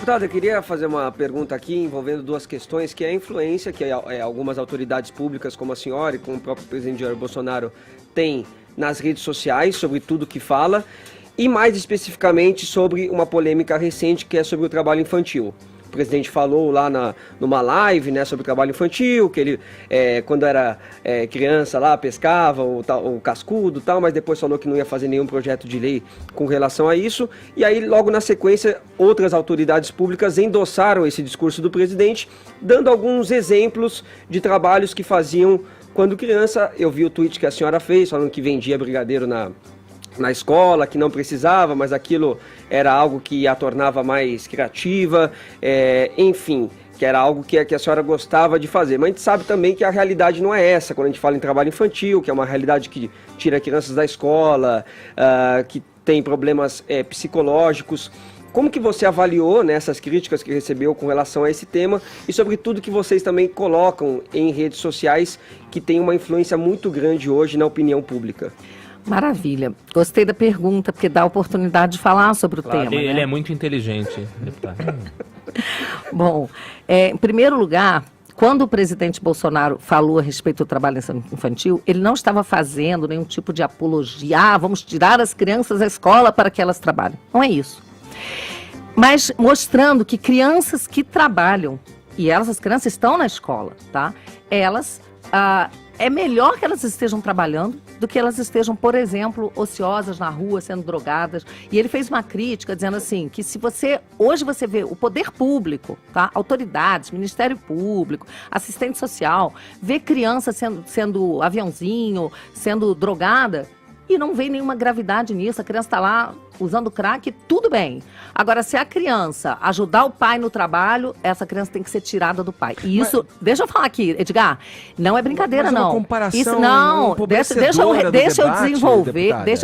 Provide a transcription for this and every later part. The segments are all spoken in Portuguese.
Deputado, eu queria fazer uma pergunta aqui envolvendo duas questões, que é a influência que algumas autoridades públicas, como a senhora e como o próprio presidente Jair Bolsonaro, têm nas redes sociais sobre tudo que fala, e mais especificamente sobre uma polêmica recente que é sobre o trabalho infantil. O presidente falou lá numa live, né, sobre o trabalho infantil, que ele, quando era criança lá, pescava o cascudo e tal, mas depois falou que não ia fazer nenhum projeto de lei com relação a isso. E aí, logo na sequência, outras autoridades públicas endossaram esse discurso do presidente, dando alguns exemplos de trabalhos que faziam quando criança. Eu vi o tweet que a senhora fez, falando que vendia brigadeiro na escola, que não precisava, mas aquilo era algo que a tornava mais criativa, enfim, que era algo que a senhora gostava de fazer. Mas a gente sabe também que a realidade não é essa, quando a gente fala em trabalho infantil, que é uma realidade que tira crianças da escola, que tem problemas psicológicos. Como que você avaliou, né, essas críticas que recebeu com relação a esse tema e sobretudo que vocês também colocam em redes sociais, que tem uma influência muito grande hoje na opinião pública? Maravilha. Gostei da pergunta, porque dá a oportunidade de falar sobre o tema. Ele né? é muito inteligente, deputado. Bom, em primeiro lugar, quando o presidente Bolsonaro falou a respeito do trabalho infantil, ele não estava fazendo nenhum tipo de apologia. Vamos tirar as crianças da escola para que elas trabalhem. Não é isso. Mas mostrando que crianças que trabalham, e as crianças estão na escola, tá? Elas... é melhor que elas estejam trabalhando do que elas estejam, por exemplo, ociosas na rua, sendo drogadas. E ele fez uma crítica dizendo assim, que se hoje você vê o poder público, tá? Autoridades, Ministério Público, assistente social, vê criança sendo aviãozinho, sendo drogada, e não vê nenhuma gravidade nisso, a criança está lá usando crack, tudo bem. Agora, se a criança ajudar o pai no trabalho, essa criança tem que ser tirada do pai. E isso, deixa eu falar aqui, Edgar, não é brincadeira, não. Comparação isso não, deixa eu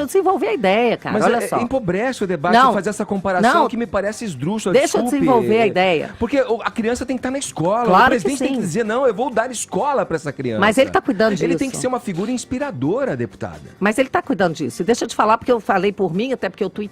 desenvolver a ideia, cara. Mas olha só. Empobrece o debate fazer essa comparação que me parece esdrúxula. Deixa eu desenvolver a ideia. Porque a criança tem que estar na escola. Claro, o presidente que sim. tem que dizer, não, eu vou dar escola para essa criança. Mas ele está cuidando disso. Ele tem que ser uma figura inspiradora, deputada. Mas ele está cuidando disso. E deixa eu te falar, porque eu falei por mim, até porque eu tuitei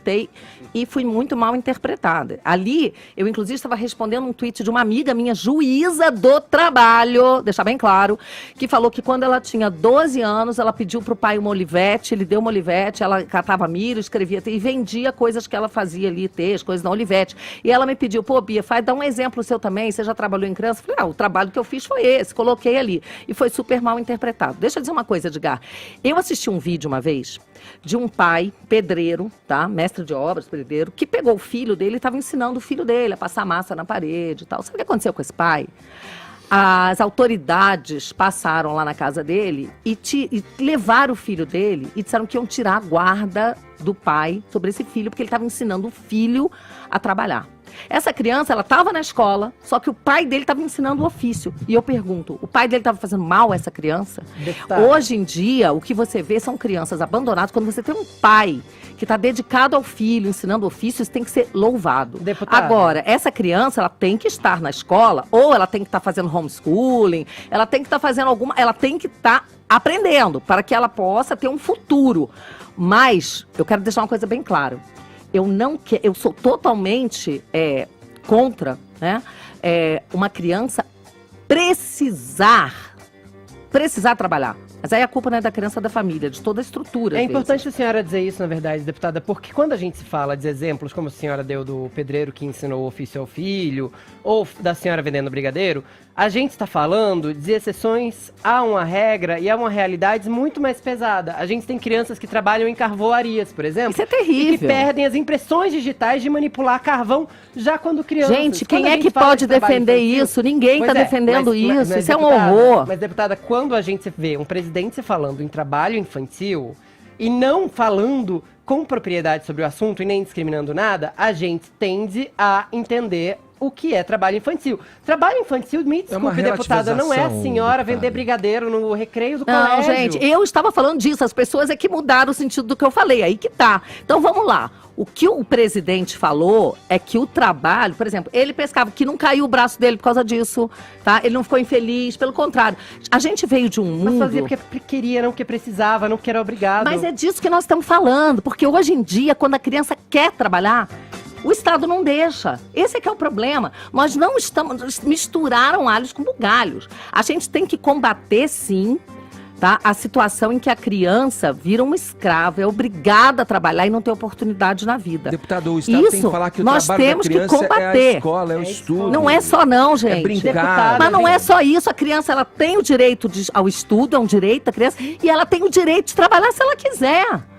e fui muito mal interpretada. Ali, eu inclusive estava respondendo um tweet de uma amiga minha, juíza do trabalho, deixar bem claro, que falou que quando ela tinha 12 anos, ela pediu para o pai uma Olivete, ele deu uma Olivete, ela catava milho, escrevia e vendia coisas que ela fazia ali, texto, coisas da Olivete. E ela me pediu, pô, Bia, dá um exemplo seu também, você já trabalhou em criança? Eu falei, o trabalho que eu fiz foi esse, coloquei ali. E foi super mal interpretado. Deixa eu dizer uma coisa, Edgar. Eu assisti um vídeo uma vez de um pai, pedreiro, tá? Mestre de obras, pedreiro, que pegou o filho dele e estava ensinando o filho dele a passar massa na parede e tal. Sabe o que aconteceu com esse pai? As autoridades passaram lá na casa dele e levaram o filho dele e disseram que iam tirar a guarda do pai sobre esse filho, porque ele estava ensinando o filho a trabalhar. Essa criança, ela estava na escola, só que o pai dele estava ensinando o ofício. E eu pergunto, o pai dele estava fazendo mal a essa criança? Deputada. Hoje em dia, o que você vê são crianças abandonadas. Quando você tem um pai que está dedicado ao filho, ensinando ofício, isso tem que ser louvado. Deputada. Agora, essa criança, ela tem que estar na escola, ou ela tem que estar fazendo homeschooling, ela tem que estar fazendo ela tem que estar aprendendo, para que ela possa ter um futuro. Mas, eu quero deixar uma coisa bem clara. Eu sou totalmente contra, né, uma criança precisar trabalhar. Mas aí a culpa não é da criança, é da família, de toda a estrutura. É importante a senhora dizer isso, na verdade, deputada, porque quando a gente se fala de exemplos, como a senhora deu do pedreiro que ensinou o ofício ao filho, ou da senhora vendendo brigadeiro, a gente está falando de exceções a uma regra e a uma realidade muito mais pesada. A gente tem crianças que trabalham em carvoarias, por exemplo. Isso é terrível. E que perdem as impressões digitais de manipular carvão já quando crianças. Gente, quem é que pode defender isso? Ninguém está defendendo isso. Isso é um horror. Mas, deputada, quando a gente vê um presidente falando em trabalho infantil e não falando com propriedade sobre o assunto e nem discriminando nada, a gente tende a entender o que é trabalho infantil. Trabalho infantil, me desculpe, deputada, não é a senhora vender brigadeiro no recreio do colégio. Não, gente, eu estava falando disso, as pessoas é que mudaram o sentido do que eu falei, aí que tá. Então vamos lá. O que o presidente falou é que o trabalho, por exemplo, ele pescava, que não caiu o braço dele por causa disso, tá? Ele não ficou infeliz, pelo contrário. A gente veio de um mundo... Mas fazia porque queria, não porque precisava, não porque era obrigado. Mas é disso que nós estamos falando, porque hoje em dia, quando a criança quer trabalhar, O Estado não deixa. Esse é que é o problema. Nós não estamos... Misturaram alhos com bugalhos. A gente tem que combater, sim, tá? A situação em que a criança vira um escravo, é obrigada a trabalhar e não tem oportunidade na vida. Deputado, o Estado tem que falar que o nós trabalho temos da criança que combater. é a escola, é o estudo. Não é só não, gente. É brincar. Deputada, Mas não é só isso. A criança, ela tem o direito ao estudo, é um direito da criança, e ela tem o direito de trabalhar se ela quiser.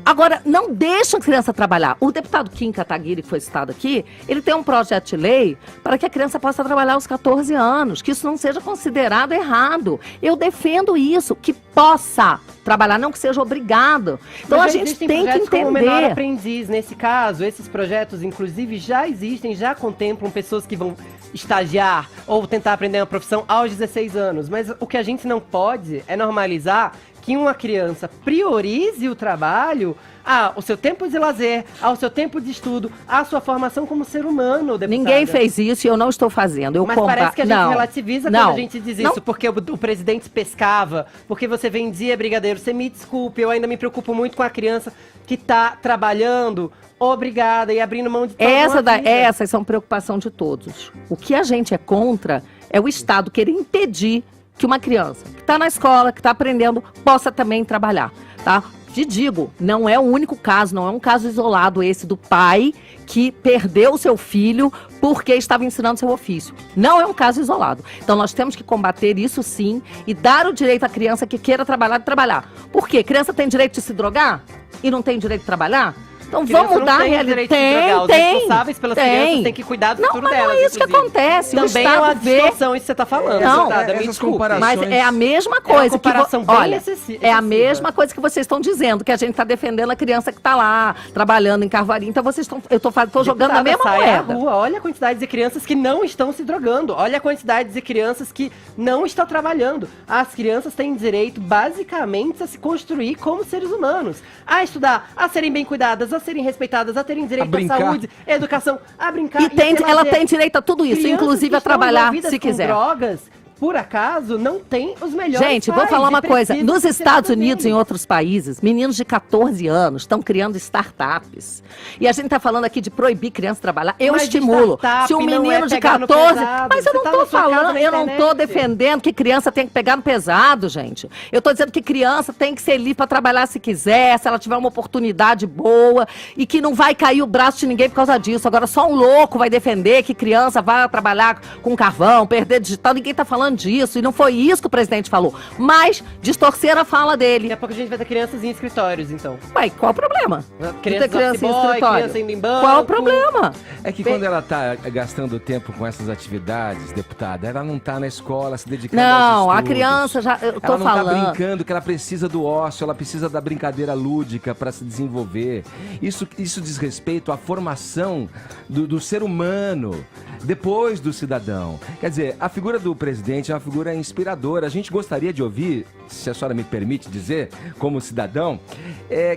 Agora, não deixa a criança trabalhar. O deputado Kim Kataguiri, que foi citado aqui, ele tem um projeto de lei para que a criança possa trabalhar aos 14 anos, que isso não seja considerado errado. Eu defendo isso, que possa trabalhar, não que seja obrigado. Então Mas a gente tem que como o menor entender. aprendiz, nesse caso, esses projetos, inclusive, já existem, já contemplam pessoas que vão estagiar ou tentar aprender uma profissão aos 16 anos. Mas o que a gente não pode é normalizar que uma criança priorize o trabalho ao seu tempo de lazer, ao seu tempo de estudo, à sua formação como ser humano, deputada. Ninguém fez isso e eu não estou fazendo. Mas parece que a gente relativiza não, quando a gente diz isso, porque o presidente pescava, porque você vendia brigadeiro. Você me desculpe, eu ainda me preocupo muito com a criança que está trabalhando, obrigada, e abrindo mão de toda uma vida. Essas são preocupação de todos. O que a gente é contra é o Estado querer impedir que uma criança que está na escola, que está aprendendo, possa também trabalhar, tá? Te digo, não é o único caso, não é um caso isolado esse do pai que perdeu o seu filho porque estava ensinando seu ofício. Não é um caso isolado. Então nós temos que combater isso sim e dar o direito à criança que queira trabalhar de trabalhar. Por quê? Criança tem direito de se drogar e não tem direito de trabalhar? Então vamos mudar a realidade. Tem. Os responsáveis pelas crianças têm que cuidar do futuro delas. Mas não é isso que acontece. Também é uma distorção isso que você está falando. Não, essas comparações... Mas é a mesma coisa. É uma comparação bem olha, excessiva. é a mesma coisa que vocês estão dizendo, que a gente está defendendo a criança que está lá, trabalhando em Carvari. Então vocês estão... Eu estou jogando na mesma moeda. Rua, olha a quantidade de crianças que não estão se drogando. Olha a quantidade de crianças que não estão trabalhando. As crianças têm direito, basicamente, a se construir como seres humanos. A estudar, a serem bem cuidadas, a serem respeitadas, a terem direito à saúde, à educação, a brincar. Ela tem direito a tudo isso, inclusive a trabalhar, se quiser. Drogas, por acaso, não tem os melhores Gente, vou falar uma coisa. Nos Estados Unidos e em outros países, meninos de 14 anos estão criando startups. E a gente está falando aqui de proibir crianças trabalhar. Eu estimulo. Se um menino de 14... Mas eu não estou falando, eu não estou defendendo que criança tem que pegar no pesado, gente. Eu estou dizendo que criança tem que ser livre para trabalhar se quiser, se ela tiver uma oportunidade boa e que não vai cair o braço de ninguém por causa disso. Agora, só um louco vai defender que criança vai trabalhar com carvão, perder digital. Ninguém está falando disso, e não foi isso que o presidente falou, mas distorcer a fala dele. Daqui a pouco a gente vai ter crianças em escritórios, então. Ué, qual o problema? Criança em escritório. Criança indo em banco. Qual o problema? É que quando ela tá gastando tempo com essas atividades, deputada, ela não tá na escola se dedicando aos estudos. Não, a criança já, eu tô falando. Ela não tá brincando, que ela precisa do ócio, ela precisa da brincadeira lúdica para se desenvolver. Isso diz respeito à formação do ser humano, depois do cidadão. Quer dizer, a figura do presidente é uma figura inspiradora. A gente gostaria de ouvir, se a senhora me permite dizer, como cidadão,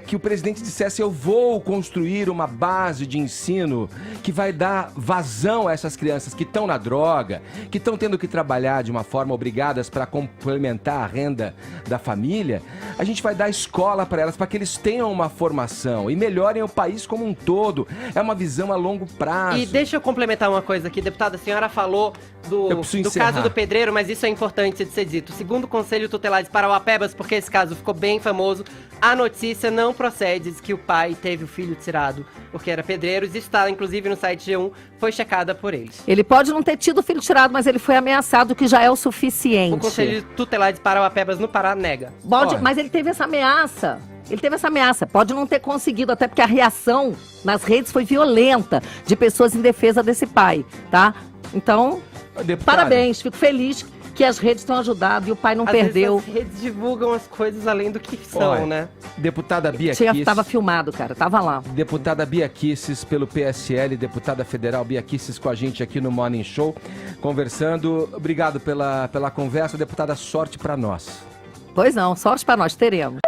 que o presidente dissesse: eu vou construir uma base de ensino que vai dar vazão a essas crianças que estão na droga, que estão tendo que trabalhar de uma forma obrigadas para complementar a renda da família. A gente vai dar escola para elas, para que eles tenham uma formação e melhorem o país como um todo. É uma visão a longo prazo. E deixa eu complementar uma coisa aqui, deputada. A senhora falou do caso do pedreiro, mas isso é importante de ser dito. Segundo o Conselho Tutelar de Parauapebas, porque esse caso ficou bem famoso, a notícia não procede de que o pai teve o filho tirado porque era pedreiro. Isso está, inclusive, no site G1, foi checada por eles. Ele pode não ter tido o filho tirado, mas ele foi ameaçado, que já é o suficiente. O Conselho Tutelar de Parauapebas no Pará nega. Mas ele teve essa ameaça. Pode não ter conseguido, até porque a reação nas redes foi violenta de pessoas em defesa desse pai, tá? Então, parabéns, fico feliz que as redes estão ajudando e o pai não perdeu. As redes divulgam as coisas além do que são, né? Deputada Bia Kicis. Tava filmado, cara, tava lá. Deputada Bia Kicis, pelo PSL, deputada federal Bia Kicis com a gente aqui no Morning Show, conversando. Obrigado pela conversa, deputada, sorte pra nós. Pois não, sorte pra nós, teremos.